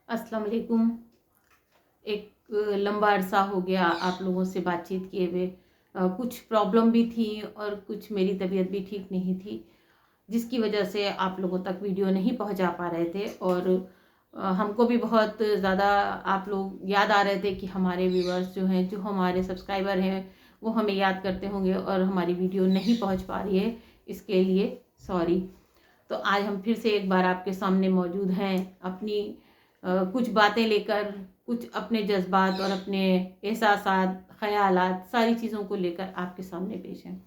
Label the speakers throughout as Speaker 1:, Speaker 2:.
Speaker 1: अस्सलाम वालेकुम। एक लंबा अरसा हो गया आप लोगों से बातचीत किए हुए। कुछ प्रॉब्लम भी थी और कुछ मेरी तबीयत भी ठीक नहीं थी, जिसकी वजह से आप लोगों तक वीडियो नहीं पहुंचा पा रहे थे। और हमको भी बहुत ज़्यादा आप लोग याद आ रहे थे कि हमारे व्यूअर्स जो हैं, जो हमारे सब्सक्राइबर हैं, वो हमें याद करते होंगे और हमारी वीडियो नहीं पहुंच पा रही है, इसके लिए सॉरी। तो आज हम फिर से एक बार आपके सामने मौजूद हैं, अपनी कुछ बातें लेकर, कुछ अपने जज्बात और अपने एहसासात, ख़यालात, सारी चीज़ों को लेकर आपके सामने पेश हैं।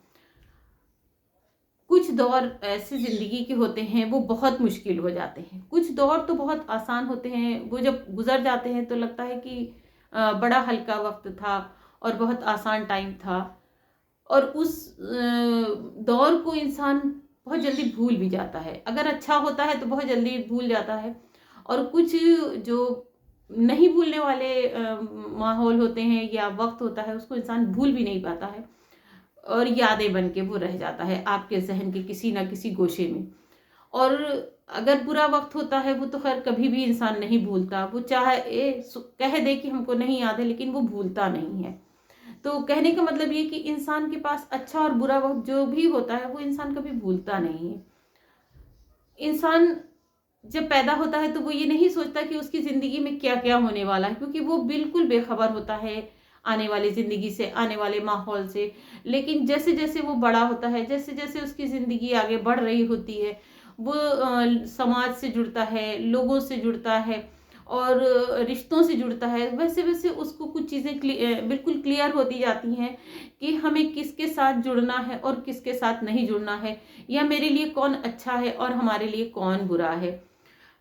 Speaker 1: कुछ दौर ऐसे ज़िंदगी के होते हैं वो बहुत मुश्किल हो जाते हैं, कुछ दौर तो बहुत आसान होते हैं, वो जब गुज़र जाते हैं तो लगता है कि बड़ा हल्का वक्त था और बहुत आसान टाइम था। और उस दौर को इंसान बहुत जल्दी भूल भी जाता है। अगर अच्छा होता है तो बहुत जल्दी भूल जाता है, और कुछ जो नहीं भूलने वाले माहौल होते हैं या वक्त होता है, उसको इंसान भूल भी नहीं पाता है और यादें बन के वो रह जाता है आपके जहन के किसी ना किसी गोशे में। और अगर बुरा वक्त होता है वो तो खैर कभी भी इंसान नहीं भूलता, वो चाहे कह दे कि हमको नहीं याद है, लेकिन वो भूलता नहीं है। तो कहने का मतलब ये कि इंसान के पास अच्छा और बुरा वक्त जो भी होता है वो इंसान कभी भूलता नहीं है। इंसान जब पैदा होता है तो वो ये नहीं सोचता कि उसकी ज़िंदगी में क्या क्या होने वाला है, क्योंकि वो बिल्कुल बेखबर होता है आने वाली ज़िंदगी से, आने वाले माहौल से। लेकिन जैसे जैसे वो बड़ा होता है, जैसे जैसे उसकी ज़िंदगी आगे बढ़ रही होती है, वो समाज से जुड़ता है, लोगों से जुड़ता है और रिश्तों से जुड़ता है, वैसे वैसे उसको कुछ चीज़ें बिल्कुल क्लियर होती जाती हैं कि हमें किसके साथ जुड़ना है और किसके साथ नहीं जुड़ना है, या मेरे लिए कौन अच्छा है और हमारे लिए कौन बुरा है।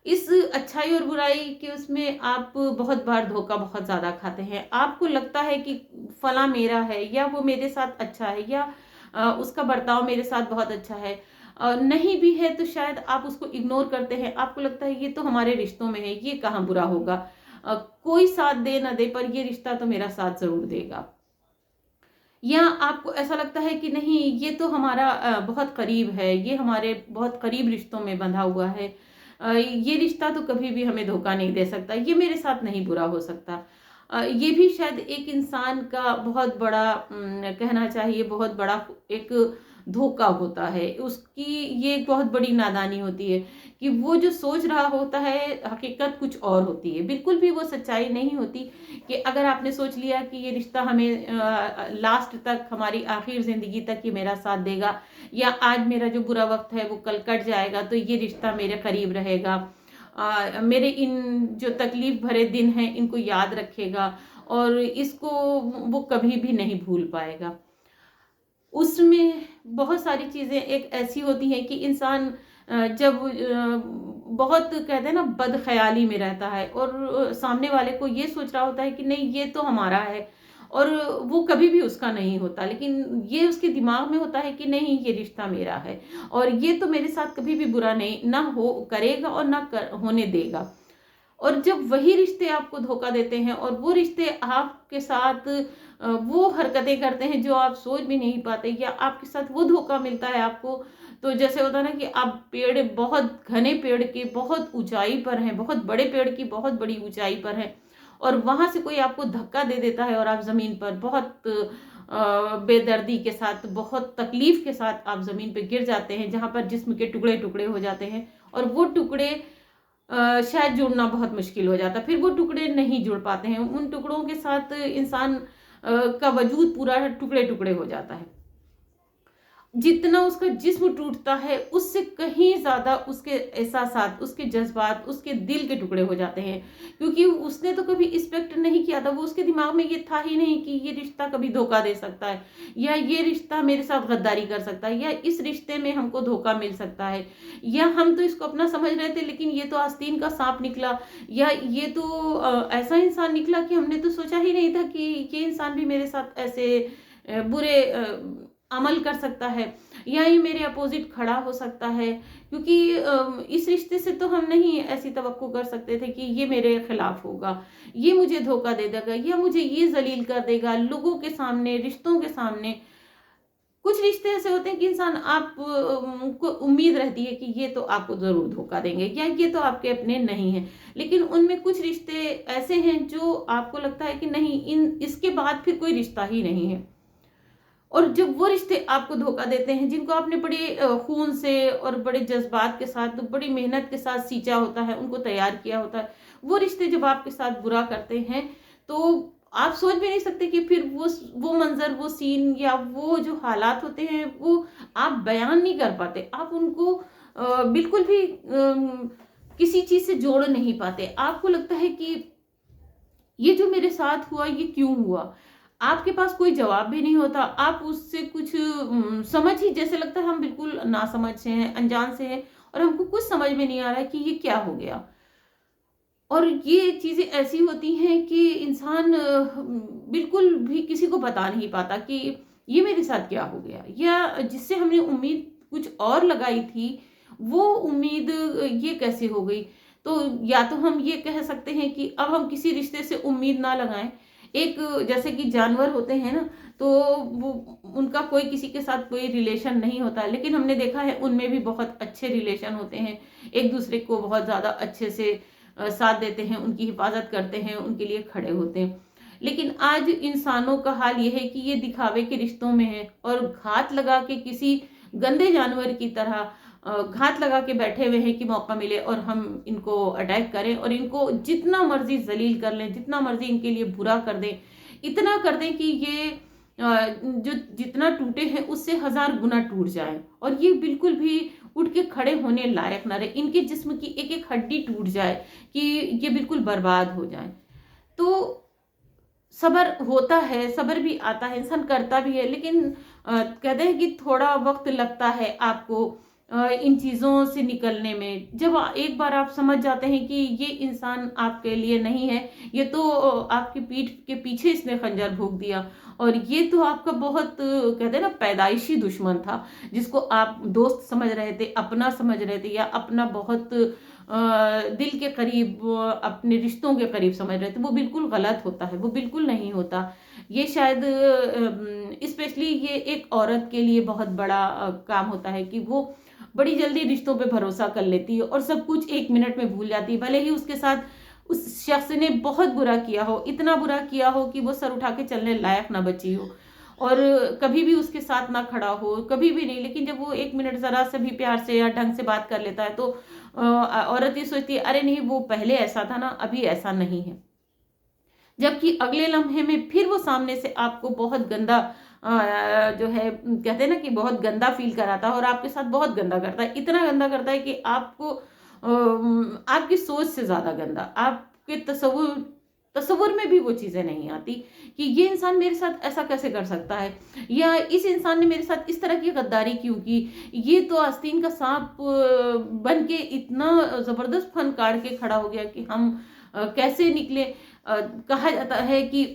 Speaker 1: इस अच्छाई और बुराई के उसमें आप बहुत बार धोखा बहुत ज़्यादा खाते हैं। आपको लगता है कि फलाँ मेरा है, या वो मेरे साथ अच्छा है, या उसका बर्ताव मेरे साथ बहुत अच्छा है। नहीं भी है तो शायद आप उसको इग्नोर करते हैं। आपको लगता है ये तो हमारे रिश्तों में है, ये कहाँ बुरा होगा। कोई साथ दे ना दे पर ये रिश्ता तो मेरा साथ ज़रूर देगा। या आपको ऐसा लगता है कि नहीं, ये तो हमारा बहुत करीब है, ये हमारे बहुत करीब रिश्तों में बंधा हुआ है। ये रिश्ता तो कभी भी हमें धोखा नहीं दे सकता, ये मेरे साथ नहीं बुरा हो सकता। ये भी शायद एक इंसान का बहुत बड़ा कहना चाहिए बहुत बड़ा एक धोखा होता है। उसकी ये एक बहुत बड़ी नादानी होती है कि वो जो सोच रहा होता है, हकीकत कुछ और होती है। बिल्कुल भी वो सच्चाई नहीं होती कि अगर आपने सोच लिया कि ये रिश्ता हमें लास्ट तक, हमारी आखिर ज़िंदगी तक ये मेरा साथ देगा, या आज मेरा जो बुरा वक्त है वो कल कट जाएगा तो ये रिश्ता मेरे करीब रहेगा, मेरे इन जो तकलीफ भरे दिन हैं इनको याद रखेगा और इसको वो कभी भी नहीं भूल पाएगा। उसमें बहुत सारी चीज़ें एक ऐसी होती हैं कि इंसान जब बहुत कहते हैं ना बदख्याली में रहता है और सामने वाले को ये सोच रहा होता है कि नहीं ये तो हमारा है, और वो कभी भी उसका नहीं होता, लेकिन ये उसके दिमाग में होता है कि नहीं ये रिश्ता मेरा है और ये तो मेरे साथ कभी भी बुरा नहीं ना हो करेगा और ना होने देगा। और जब वही रिश्ते आपको धोखा देते हैं और वो रिश्ते आपके साथ वो हरकतें करते हैं जो आप सोच भी नहीं पाते, या आपके साथ वो धोखा मिलता है आपको, तो जैसे होता है ना कि आप पेड़, बहुत घने पेड़ के बहुत ऊंचाई पर हैं, बहुत बड़े पेड़ की बहुत बड़ी ऊंचाई पर हैं, और वहां से कोई आपको धक्का दे देता है और आप जमीन पर बहुत बेदर्दी के साथ, बहुत तकलीफ के साथ आप जमीन पर गिर जाते हैं, जहां पर जिस्म के टुकड़े टुकड़े हो जाते हैं और वो टुकड़े शायद जुड़ना बहुत मुश्किल हो जाता है। फिर वो टुकड़े नहीं जुड़ पाते हैं, उन टुकड़ों के साथ इंसान का वजूद पूरा टुकड़े टुकड़े हो जाता है। जितना उसका जिस्म टूटता है उससे कहीं ज़्यादा उसके एहसासात, उसके जज्बात, उसके दिल के टुकड़े हो जाते हैं, क्योंकि उसने तो कभी एक्सपेक्ट नहीं किया था, वो उसके दिमाग में ये था ही नहीं कि ये रिश्ता कभी धोखा दे सकता है, या ये रिश्ता मेरे साथ गद्दारी कर सकता है, या इस रिश्ते में हमको धोखा मिल सकता है, या हम तो इसको अपना समझ रहे थे लेकिन ये तो आस्तीन का सांप निकला, या ये तो ऐसा इंसान निकला कि हमने तो सोचा ही नहीं था कि ये इंसान भी मेरे साथ ऐसे बुरे अमल कर सकता है, या ये मेरे अपोजिट खड़ा हो सकता है, क्योंकि इस रिश्ते से तो हम नहीं ऐसी तवक्को कर सकते थे कि ये मेरे खिलाफ होगा, ये मुझे धोखा दे देगा, या मुझे ये जलील कर देगा लोगों के सामने, रिश्तों के सामने। कुछ रिश्ते ऐसे होते हैं कि इंसान आप को उम्मीद रहती है कि ये तो आपको ज़रूर धोखा देंगे या ये तो आपके अपने नहीं हैं। लेकिन उनमें कुछ रिश्ते ऐसे हैं जो आपको लगता है कि नहीं, इन इसके बाद फिर कोई रिश्ता ही नहीं है। और जब वो रिश्ते आपको धोखा देते हैं, जिनको आपने बड़े खून से और बड़े जज़्बात के साथ, बड़ी मेहनत के साथ सींचा होता है, उनको तैयार किया होता है, वो रिश्ते जब आपके साथ बुरा करते हैं, तो आप सोच भी नहीं सकते कि फिर वो मंज़र, वो सीन या वो जो हालात होते हैं, वो आप बयान नहीं कर पाते। आप उनको बिल्कुल भी किसी चीज़ से जोड़ नहीं पाते। आपको लगता है कि ये जो मेरे साथ हुआ, ये क्यों हुआ? आपके पास कोई जवाब भी नहीं होता। आप उससे कुछ समझ ही, जैसे लगता है हम बिल्कुल नासमझ से हैं, अनजान से हैं और हमको कुछ समझ में नहीं आ रहा है कि ये क्या हो गया। और ये चीज़ें ऐसी होती हैं कि इंसान बिल्कुल भी किसी को बता नहीं पाता कि ये मेरे साथ क्या हो गया, या जिससे हमने उम्मीद कुछ और लगाई थी, वो उम्मीद ये कैसे हो गई। तो या तो हम ये कह सकते हैं कि अब हम किसी रिश्ते से उम्मीद ना लगाएं। एक जैसे कि जानवर होते हैं ना, तो वो उनका कोई किसी के साथ कोई रिलेशन नहीं होता, लेकिन हमने देखा है उनमें भी बहुत अच्छे रिलेशन होते हैं, एक दूसरे को बहुत ज़्यादा अच्छे से साथ देते हैं, उनकी हिफाजत करते हैं, उनके लिए खड़े होते हैं। लेकिन आज इंसानों का हाल ये है कि ये दिखावे के रिश्तों में है और घात लगा के किसी गंदे जानवर की तरह घात लगा के बैठे हुए हैं कि मौका मिले और हम इनको अटैक करें और इनको जितना मर्जी जलील कर लें, जितना मर्जी इनके लिए बुरा कर दें, इतना कर दें कि ये जो जितना टूटे हैं उससे 1000 गुना टूट जाए और ये बिल्कुल भी उठ के खड़े होने लायक ना रहे, इनके जिस्म की एक एक हड्डी टूट जाए कि ये बिल्कुल बर्बाद हो जाए। तो सब्र होता है, सब्र भी आता है, इंसान करता भी है, लेकिन कहते हैं कि थोड़ा वक्त लगता है आपको इन चीज़ों से निकलने में। जब एक बार आप समझ जाते हैं कि ये इंसान आपके लिए नहीं है, ये तो आपकी पीठ के पीछे इसने खंजर भोंक दिया और ये तो आपका बहुत कहते हैं ना पैदाइशी दुश्मन था, जिसको आप दोस्त समझ रहे थे, अपना समझ रहे थे या अपना बहुत दिल के करीब, अपने रिश्तों के करीब समझ रहे थे, वो बिल्कुल गलत होता है, वो बिल्कुल नहीं होता। ये शायद स्पेशली ये एक औरत के लिए बहुत बड़ा काम होता है कि वो बड़ी जल्दी रिश्तों पे भरोसा कर लेती है और सब कुछ 1 मिनट में भूल जाती है, भले ही उसके साथ उस शख्स ने बहुत बुरा किया हो, इतना बुरा किया हो कि वो सर उठा के चलने लायक ना बची हो और कभी भी उसके साथ ना खड़ा हो, कभी भी नहीं। लेकिन जब वो 1 मिनट ज़रा से भी प्यार से या ढंग से बात कर लेता है तो औरत ये सोचती है, अरे नहीं, वो पहले ऐसा था ना, अभी ऐसा नहीं है। जबकि अगले लम्हे में फिर वो सामने से आपको बहुत गंदा जो है, कहते हैं ना कि बहुत गंदा फील कराता है और आपके साथ बहुत गंदा करता है, इतना गंदा करता है कि आपको आपकी सोच से ज़्यादा गंदा, आपके तसव्वुर में भी वो चीज़ें नहीं आती कि ये इंसान मेरे साथ ऐसा कैसे कर सकता है या इस इंसान ने मेरे साथ इस तरह की गद्दारी क्यों की। ये तो आस्तीन का सांप बन के इतना ज़बरदस्त फन काढ़ के खड़ा हो गया कि हम कैसे निकले। कहा जाता है कि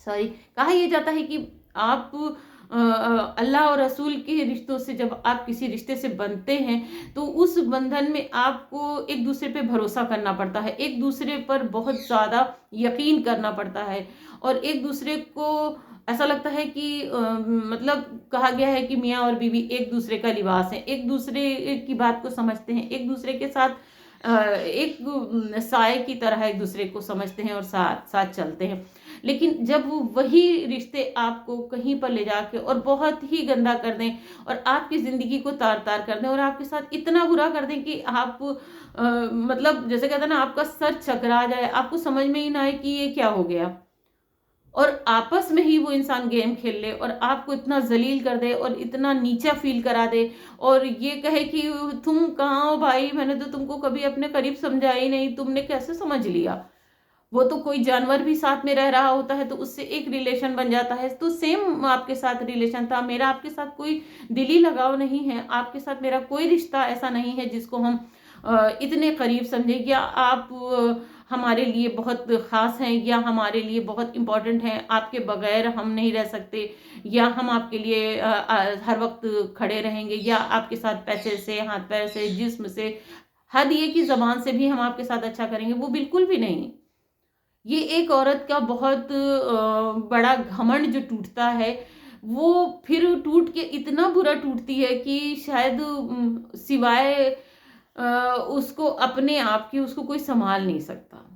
Speaker 1: सॉरी, कहा यह जाता है कि आप अल्लाह और रसूल के रिश्तों से, जब आप किसी रिश्ते से बंधते हैं तो उस बंधन में आपको एक दूसरे पे भरोसा करना पड़ता है, एक दूसरे पर बहुत ज़्यादा यकीन करना पड़ता है और एक दूसरे को ऐसा लगता है कि मतलब कहा गया है कि मियाँ और बीवी एक दूसरे का लिबास है, एक दूसरे की बात को समझते हैं, एक दूसरे के साथ एक साए की तरह एक दूसरे को समझते हैं और साथ साथ चलते हैं। लेकिन जब वही रिश्ते आपको कहीं पर ले जाके और बहुत ही गंदा कर दें और आपकी ज़िंदगी को तार-तार कर दें और आपके साथ इतना बुरा कर दें कि आप मतलब जैसे कहते हैं ना, आपका सर चकरा जाए, आपको समझ में ही ना आए कि ये क्या हो गया। और आपस में ही वो इंसान गेम खेल ले और आपको इतना ज़लील कर दे और इतना नीचा फ़ील करा दे और ये कहे कि तुम कहाँ हो भाई, मैंने तो तुमको कभी अपने करीब समझा ही नहीं, तुमने कैसे समझ लिया। वो तो कोई जानवर भी साथ में रह रहा होता है तो उससे एक रिलेशन बन जाता है। तो सेम आपके साथ रिलेशन था, मेरा आपके साथ कोई दिली लगाव नहीं है, आपके साथ मेरा कोई रिश्ता ऐसा नहीं है जिसको हम इतने करीब समझें या आप हमारे लिए बहुत ख़ास हैं या हमारे लिए बहुत इम्पोर्टेंट हैं, आपके बगैर हम नहीं रह सकते या हम आपके लिए हर वक्त खड़े रहेंगे या आपके साथ पैसे से, हाथ पैर से, जिस्म से, हद ये कि ज़बान से भी हम आपके साथ अच्छा करेंगे, वो बिल्कुल भी नहीं। ये एक औरत का बहुत बड़ा घमंड जो टूटता है, वो फिर टूट के इतना बुरा टूटती है कि शायद सिवाय उसको अपने आप की उसको कोई संभाल नहीं सकता।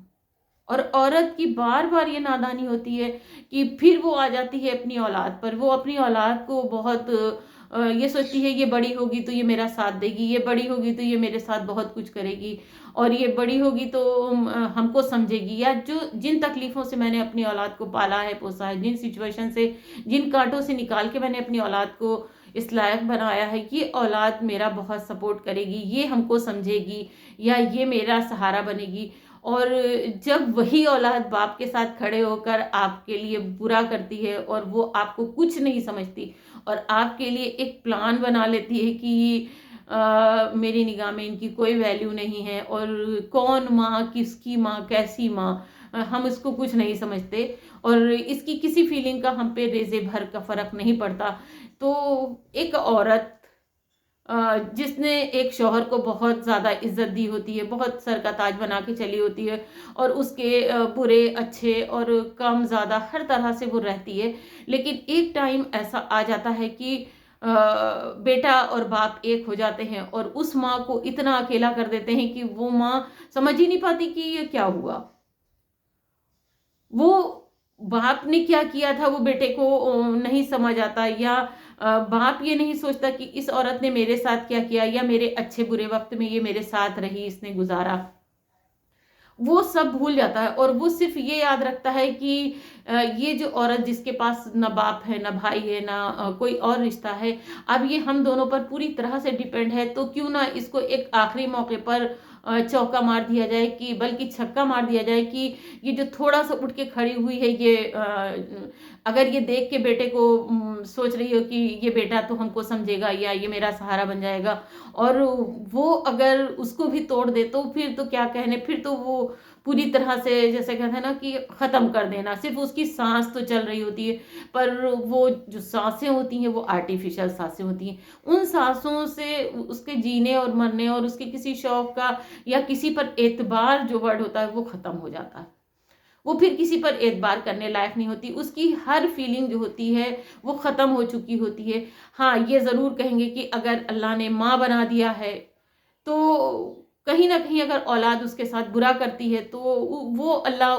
Speaker 1: और औरत की बार बार ये नादानी होती है कि फिर वो आ जाती है अपनी औलाद पर। वो अपनी औलाद को बहुत ये सोचती है ये बड़ी होगी तो ये मेरा साथ देगी, ये बड़ी होगी तो ये मेरे साथ बहुत कुछ करेगी, और ये बड़ी होगी तो हमको समझेगी। या जो जिन तकलीफ़ों से मैंने अपनी औलाद को पाला है पोसा है, जिन सिचुएशन से, जिन कांटों से निकाल के मैंने अपनी औलाद को इस लायक बनाया है, ये औलाद मेरा बहुत सपोर्ट करेगी, ये हमको समझेगी, या ये मेरा सहारा बनेगी। और जब वही औलाद बाप के साथ खड़े होकर आपके लिए बुरा करती है और वो आपको कुछ नहीं समझती और आपके लिए एक प्लान बना लेती है कि मेरी निगाह में इनकी कोई वैल्यू नहीं है, और कौन माँ, किसकी माँ, कैसी माँ, हम इसको कुछ नहीं समझते, और इसकी किसी फीलिंग का हम पे रेजे भर का फ़र्क नहीं पड़ता। तो एक औरत जिसने एक शौहर को बहुत ज़्यादा इज्जत दी होती है, बहुत सर का ताज बना के चली होती है, और उसके बुरे अच्छे और कम ज़्यादा हर तरह से वो रहती है, लेकिन एक टाइम ऐसा आ जाता है कि बेटा और बाप एक हो जाते हैं और उस माँ को इतना अकेला कर देते हैं कि वो माँ समझ ही नहीं पाती कि ये क्या हुआ। वो बाप ने क्या किया था वो बेटे को नहीं समझ आता, या बाप ये नहीं सोचता कि इस औरत ने मेरे साथ क्या किया, या मेरे अच्छे बुरे वक्त में ये मेरे साथ रही, इसने गुजारा। वो सब भूल जाता है और वो सिर्फ ये याद रखता है कि ये जो औरत जिसके पास ना बाप है, ना भाई है, ना कोई और रिश्ता है, अब ये हम दोनों पर पूरी तरह से डिपेंड है, तो क्यों ना इसको एक आखिरी मौके पर चौका मार दिया जाए, कि बल्कि छक्का मार दिया जाए, कि ये जो थोड़ा सा उठ के खड़ी हुई है, ये अगर ये देख के बेटे को सोच रही हो कि ये बेटा तो हमको समझेगा या ये मेरा सहारा बन जाएगा, और वो अगर उसको भी तोड़ दे तो फिर तो क्या कहने, फिर तो वो पूरी तरह से जैसे कहते हैं ना कि ख़त्म कर देना। सिर्फ उसकी सांस तो चल रही होती है, पर वो जो सांसें होती हैं वो आर्टिफिशियल सांसें होती हैं। उन सांसों से उसके जीने और मरने और उसके किसी शौक का या किसी पर एतबार जो वर्ड होता है वो ख़त्म हो जाता है। वो फिर किसी पर एतबार करने लायक नहीं होती, उसकी हर फीलिंग जो होती है वो ख़त्म हो चुकी होती है। हाँ, ये ज़रूर कहेंगे कि अगर अल्लाह ने माँ बना दिया है, तो कहीं न कहीं अगर औलाद उसके साथ बुरा करती है तो वो अल्लाह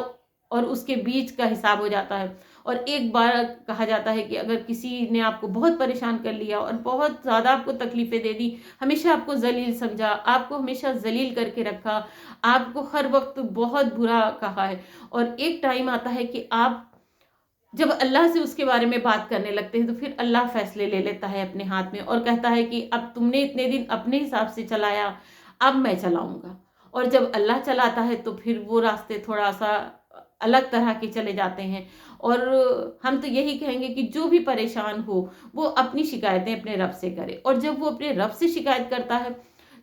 Speaker 1: और उसके बीच का हिसाब हो जाता है। और एक बार कहा जाता है कि अगर किसी ने आपको बहुत परेशान कर लिया और बहुत ज़्यादा आपको तकलीफ़ें दे दी, हमेशा आपको ज़लील समझा, आपको हमेशा ज़लील करके रखा, आपको हर वक़्त बहुत बुरा कहा है, और एक टाइम आता है कि आप जब अल्लाह से उसके बारे में बात करने लगते हैं, तो फिर अल्लाह फ़ैसले ले लेता है अपने हाथ में और कहता है कि अब तुमने इतने दिन अपने हिसाब से चलाया, अब मैं चलाऊँगा। और जब अल्लाह चलाता है तो फिर वो रास्ते थोड़ा-सा अलग तरह के चले जाते हैं। और हम तो यही कहेंगे कि जो भी परेशान हो, वो अपनी शिकायतें अपने रब से करे, और जब वो अपने रब से शिकायत करता है,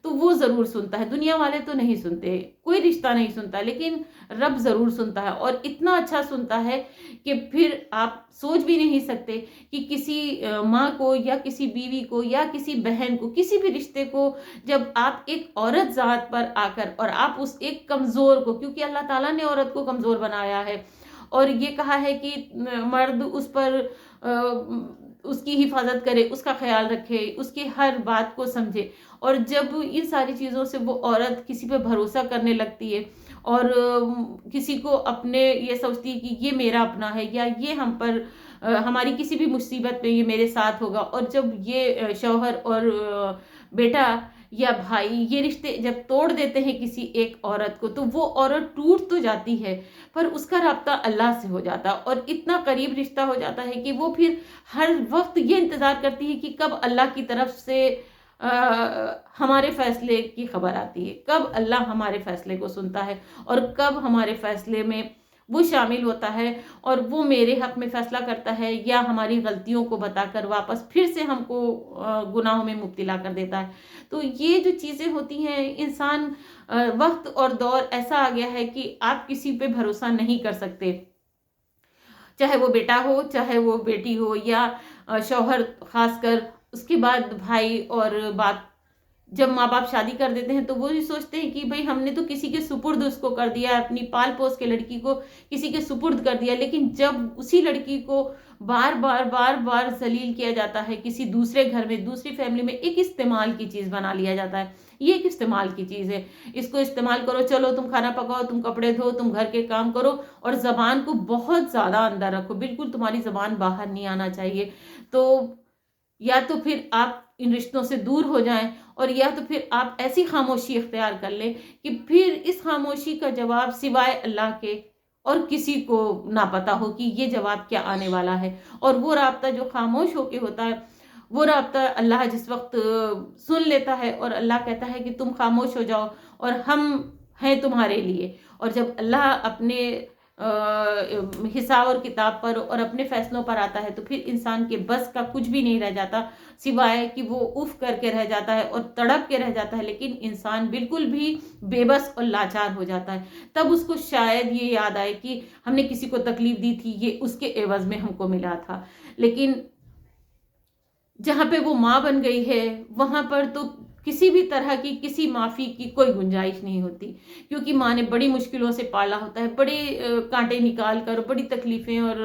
Speaker 1: तो वो ज़रूर सुनता है। दुनिया वाले तो नहीं सुनते, कोई रिश्ता नहीं सुनता, लेकिन रब ज़रूर सुनता है, और इतना अच्छा सुनता है कि फिर आप सोच भी नहीं सकते कि किसी माँ को या किसी बीवी को या किसी बहन को, किसी भी रिश्ते को, जब आप एक औरत ज़ात पर आकर और आप उस एक कमज़ोर को, क्योंकि अल्लाह ताला ने औरत को कमज़ोर बनाया है और ये कहा है कि मर्द उस पर उसकी हिफाजत करे, उसका ख्याल रखे, उसकी हर बात को समझे, और जब इन सारी चीज़ों से वो औरत किसी पे भरोसा करने लगती है और किसी को अपने ये सोचती है कि ये मेरा अपना है, या ये हम पर हमारी किसी भी मुसीबत में ये मेरे साथ होगा, और जब ये शौहर और बेटा या भाई ये रिश्ते जब तोड़ देते हैं किसी एक औरत को, तो वो औरत टूट तो जाती है, पर उसका राब्ता अल्लाह से हो जाता है, और इतना करीब रिश्ता हो जाता है कि वो फिर हर वक्त ये इंतज़ार करती है कि कब अल्लाह की तरफ से हमारे फैसले की खबर आती है, कब अल्लाह हमारे फैसले को सुनता है, और कब हमारे फैसले में वो शामिल होता है और वो मेरे हक में फैसला करता है, या हमारी गलतियों को बताकर वापस फिर से हमको गुनाहों में मुब्तला कर देता है। तो ये जो चीज़ें होती हैं, इंसान वक्त और दौर ऐसा आ गया है कि आप किसी पे भरोसा नहीं कर सकते, चाहे वो बेटा हो, चाहे वो बेटी हो, या शौहर, खासकर उसके बाद भाई और बाप, जब माँ बाप शादी कर देते हैं तो वो भी सोचते हैं कि भाई हमने तो किसी के सुपुर्द उसको कर दिया, अपनी पाल पोस के लड़की को किसी के सुपुर्द कर दिया, लेकिन जब उसी लड़की को बार बार जलील किया जाता है, किसी दूसरे घर में दूसरी फैमिली में एक इस्तेमाल की चीज़ बना लिया जाता है। ये एक इस्तेमाल की चीज़ है, इसको इस्तेमाल करो, चलो तुम खाना पकाओ, तुम कपड़े धो, तुम घर के काम करो, और ज़बान को बहुत ज़्यादा अंदर रखो, बिल्कुल तुम्हारी ज़बान बाहर नहीं आना चाहिए। तो या तो फिर आप इन रिश्तों से दूर हो जाएं, और या तो फिर आप ऐसी खामोशी इख्तियार कर लें कि फिर इस खामोशी का जवाब सिवाय अल्लाह के और किसी को ना पता हो कि ये जवाब क्या आने वाला है। और वो राब्ता जो खामोश होके होता है, वो राब्ता अल्लाह जिस वक्त सुन लेता है और अल्लाह कहता है कि तुम खामोश हो जाओ और हम हैं तुम्हारे लिए। और जब अल्लाह अपने हिसाब और किताब पर और अपने फैसलों पर आता है तो फिर इंसान के बस का कुछ भी नहीं रह जाता, सिवाय कि वो उफ करके रह जाता है और तड़प के रह जाता है। लेकिन इंसान बिल्कुल भी बेबस और लाचार हो जाता है। तब उसको शायद ये याद आए कि हमने किसी को तकलीफ दी थी, ये उसके एवज में हमको मिला था। लेकिन जहाँ पे वो माँ बन गई है वहाँ पर तो किसी भी तरह की किसी माफ़ी की कोई गुंजाइश नहीं होती, क्योंकि माँ ने बड़ी मुश्किलों से पाला होता है, बड़े कांटे निकाल कर, बड़ी तकलीफ़ें और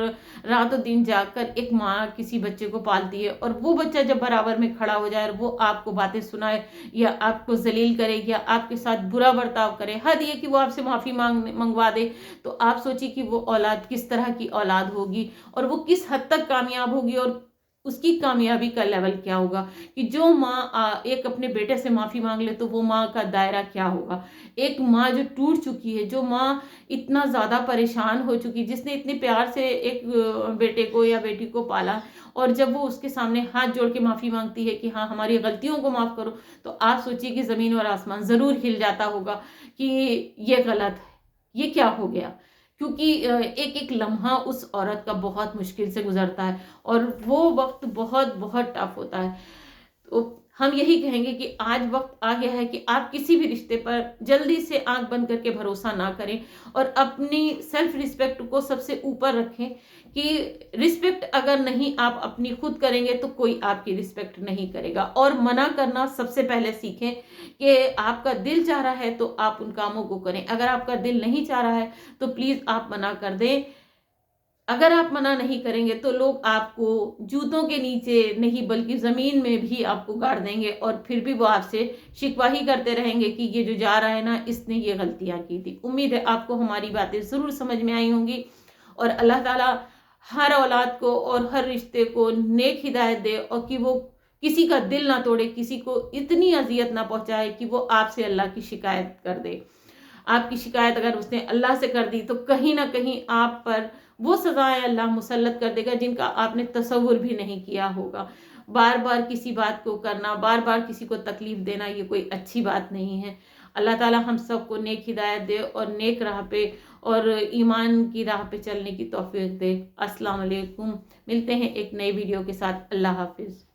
Speaker 1: रातों दिन जाकर एक माँ किसी बच्चे को पालती है। और वो बच्चा जब बराबर में खड़ा हो जाए और वो आपको बातें सुनाए या आपको जलील करे या आपके साथ बुरा बर्ताव करे, हद ये कि वो आपसे माफ़ी मंगवा दे, तो आप सोचिए कि वो औलाद किस तरह की औलाद होगी और वो किस हद तक कामयाब होगी और उसकी कामयाबी का लेवल क्या होगा। कि जो माँ एक अपने बेटे से माफ़ी मांग ले तो वो माँ का दायरा क्या होगा। एक माँ जो टूट चुकी है, जो माँ इतना ज़्यादा परेशान हो चुकी, जिसने इतने प्यार से एक बेटे को या बेटी को पाला, और जब वो उसके सामने हाथ जोड़ के माफ़ी मांगती है कि हाँ हमारी गलतियों को माफ़ करो, तो आप सोचिए कि ज़मीन और आसमान ज़रूर हिल जाता होगा कि ये गलत है, ये क्या हो गया। क्योंकि एक एक लम्हा उस औरत का बहुत मुश्किल से गुजरता है और वो वक्त बहुत बहुत टफ होता है। तो हम यही कहेंगे कि आज वक्त आ गया है कि आप किसी भी रिश्ते पर जल्दी से आंख बंद करके भरोसा ना करें और अपनी सेल्फ रिस्पेक्ट को सबसे ऊपर रखें। कि रिस्पेक्ट अगर नहीं आप अपनी खुद करेंगे तो कोई आपकी रिस्पेक्ट नहीं करेगा। और मना करना सबसे पहले सीखें कि आपका दिल चाह रहा है तो आप उन कामों को करें, अगर आपका दिल नहीं चाह रहा है तो प्लीज़ आप मना कर दें। अगर आप मना नहीं करेंगे तो लोग आपको जूतों के नीचे नहीं बल्कि ज़मीन में भी आपको गाड़ देंगे, और फिर भी वो आपसे शिकवा ही करते रहेंगे कि ये जो जा रहा है ना, इसने ये गलतियां की थी। उम्मीद है आपको हमारी बातें ज़रूर समझ में आई होंगी, और अल्लाह ताला हर औलाद को और हर रिश्ते को नेक हिदायत दे, और कि वो किसी का दिल ना तोड़े, किसी को इतनी अजियत ना पहुंचाए कि वो आपसे अल्लाह की शिकायत कर दे। आपकी शिकायत अगर उसने अल्लाह से कर दी तो कहीं ना कहीं आप पर वो सजाएं अल्लाह मुसल्लत कर देगा जिनका आपने तसव्वुर भी नहीं किया होगा। बार बार किसी बात को करना, बार बार किसी को तकलीफ देना, ये कोई अच्छी बात नहीं है। अल्लाह ताला हम सबको नेक हिदायत दे और नेक राह पे और ईमान की राह पे चलने की तौफीक दे। अस्सलाम वालेकुम। मिलते हैं एक नई वीडियो के साथ। अल्लाह हाफिज़।